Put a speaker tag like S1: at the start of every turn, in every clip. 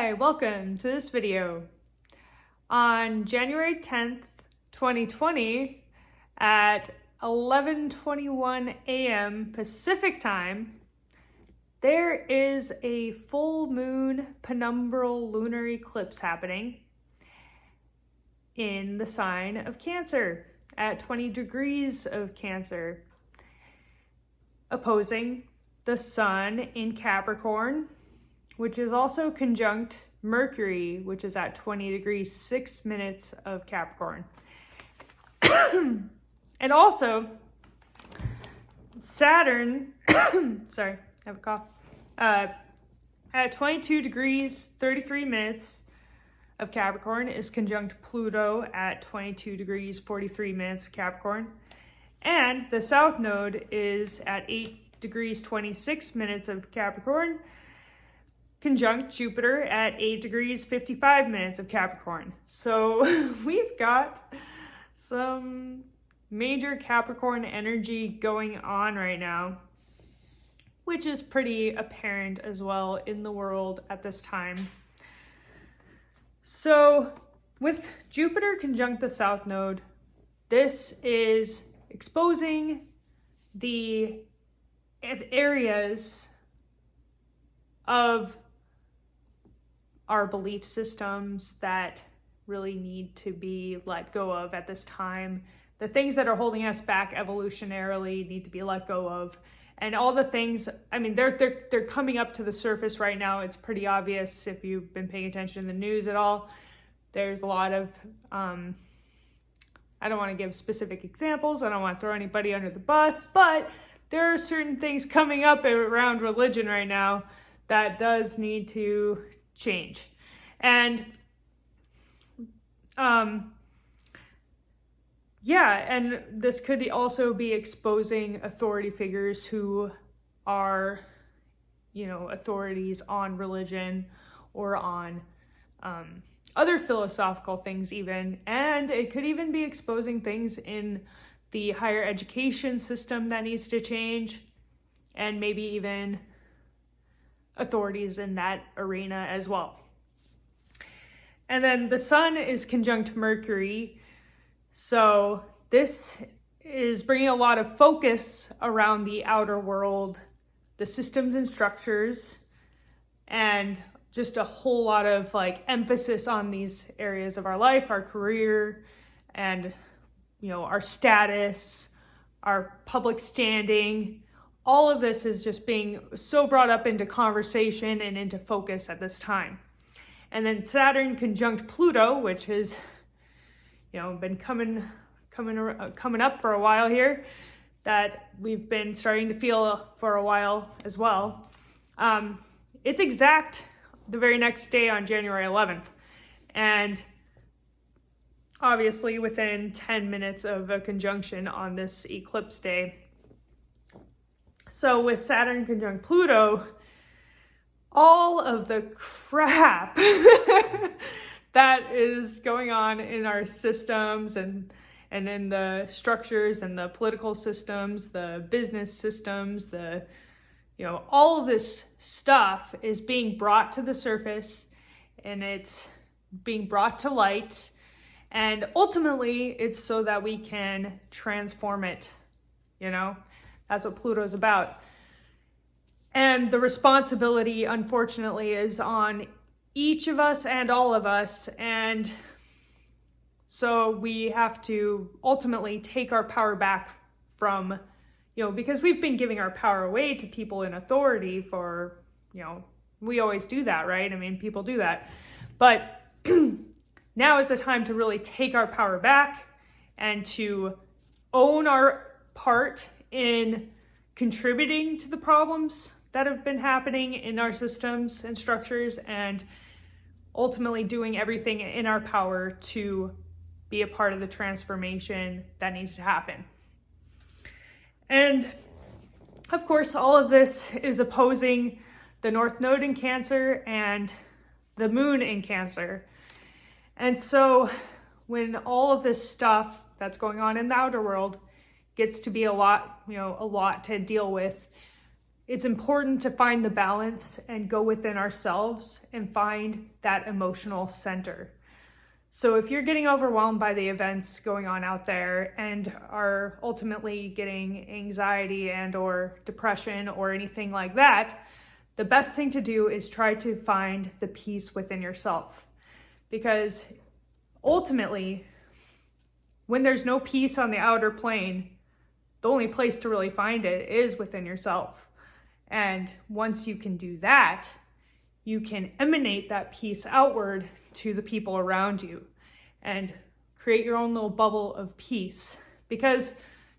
S1: Hi, welcome to this video. On January 10th, 2020 at 11:21 a.m. Pacific time, there is a full moon penumbral lunar eclipse happening in the sign of Cancer at 20 degrees of Cancer, opposing the Sun in Capricorn, which is also conjunct Mercury, which is at 20 degrees 6 minutes of Capricorn. And also Saturn, sorry, I have a cough, at 22 degrees 33 minutes of Capricorn is conjunct Pluto at 22 degrees 43 minutes of Capricorn. And the South Node is at 8 degrees 26 minutes of Capricorn, conjunct Jupiter at 8 degrees 55 minutes of Capricorn. So we've got some major Capricorn energy going on right now, which is pretty apparent as well in the world at this time. So with Jupiter conjunct the South Node, this is exposing the areas of our belief systems that really need to be let go of at this time. The things that are holding us back evolutionarily need to be let go of. And all the things, I mean, they're coming up to the surface right now. It's pretty obvious if you've been paying attention in the news at all. There's a lot of, I don't want to give specific examples. I don't want to throw anybody under the bus, but there are certain things coming up around religion right now that does need to change. And and this could also be exposing authority figures who are, authorities on religion or on other philosophical things even. And it could even be exposing things in the higher education system that needs to change, and maybe even authorities in that arena as well. And then the Sun is conjunct Mercury. So this is bringing a lot of focus around the outer world, the systems and structures, and just a whole lot of emphasis on these areas of our life, our career, and our status, our public standing. All of this is just being so brought up into conversation and into focus at this time. And then Saturn conjunct Pluto, which has, been coming up for a while here, that we've been starting to feel for a while as well. It's exact the very next day on January 11th. And obviously within 10 minutes of a conjunction on this eclipse day. So with Saturn conjunct Pluto, all of the crap that is going on in our systems and in the structures and the political systems, the business systems, all of this stuff is being brought to the surface, and it's being brought to light. And ultimately, it's so that we can transform it, That's what Pluto's about. And the responsibility, unfortunately, is on each of us and all of us. And so we have to ultimately take our power back from, because we've been giving our power away to people in authority for, we always do that, right? I mean, people do that. But now is the time to really take our power back and to own our part in contributing to the problems that have been happening in our systems and structures, and ultimately doing everything in our power to be a part of the transformation that needs to happen. And of course, all of this is opposing the North Node in Cancer and the Moon in Cancer. And so when all of this stuff that's going on in the outer world gets to be a lot to deal with, it's important to find the balance and go within ourselves and find that emotional center. So if you're getting overwhelmed by the events going on out there and are ultimately getting anxiety and or depression or anything like that, the best thing to do is try to find the peace within yourself. Because ultimately, when there's no peace on the outer plane, the only place to really find it is within yourself. And once you can do that, you can emanate that peace outward to the people around you and create your own little bubble of peace. Because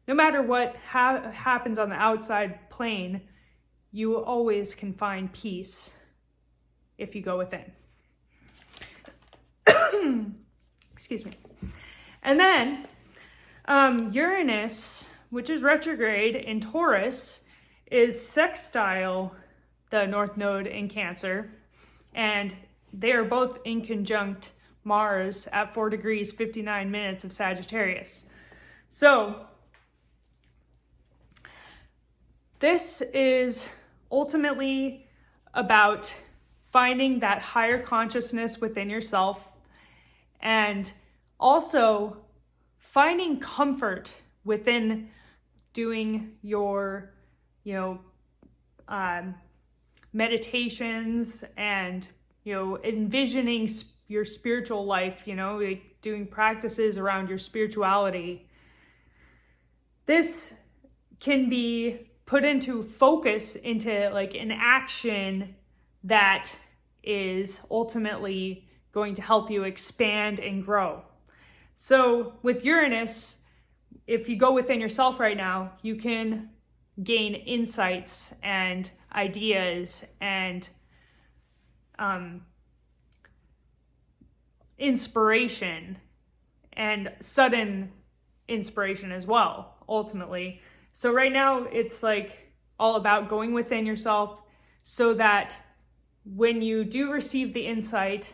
S1: no matter what happens on the outside plane, you always can find peace if you go within. Excuse me. And then Uranus, which is retrograde in Taurus, is sextile the North Node in Cancer, and they are both in conjunct Mars at 4 degrees 59 minutes of Sagittarius. So this is ultimately about finding that higher consciousness within yourself and also finding comfort within doing your, meditations and, envisioning your spiritual life, like doing practices around your spirituality. This can be put into focus into like an action that is ultimately going to help you expand and grow. So with Uranus, if you go within yourself right now, you can gain insights and ideas and inspiration and sudden inspiration as well, ultimately. So right now it's like all about going within yourself so that when you do receive the insight,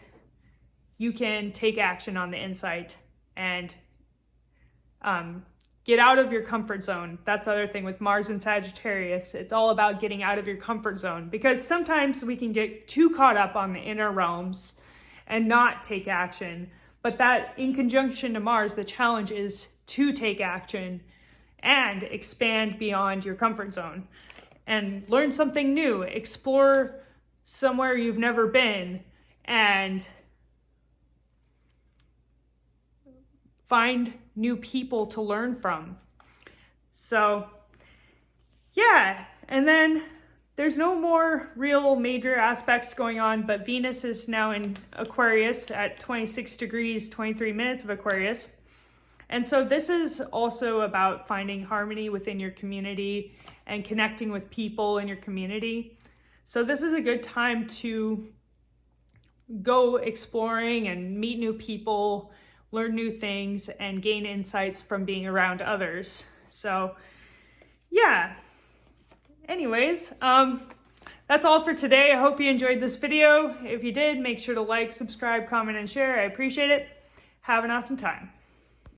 S1: you can take action on the insight and get out of your comfort zone. That's the other thing with Mars and Sagittarius. It's all about getting out of your comfort zone, because sometimes we can get too caught up on the inner realms and not take action. But that in conjunction to Mars, the challenge is to take action and expand beyond your comfort zone and learn something new, explore somewhere you've never been, and find new people to learn from. So yeah, and then there's no more real major aspects going on, but Venus is now in Aquarius at 26 degrees 23 minutes of Aquarius. And so this is also about finding harmony within your community and connecting with people in your community. So this is a good time to go exploring and meet new people, learn new things, and gain insights from being around others. So yeah, anyways, that's all for today. I hope you enjoyed this video. If you did, make sure to like, subscribe, comment, and share. I appreciate it. Have an awesome time.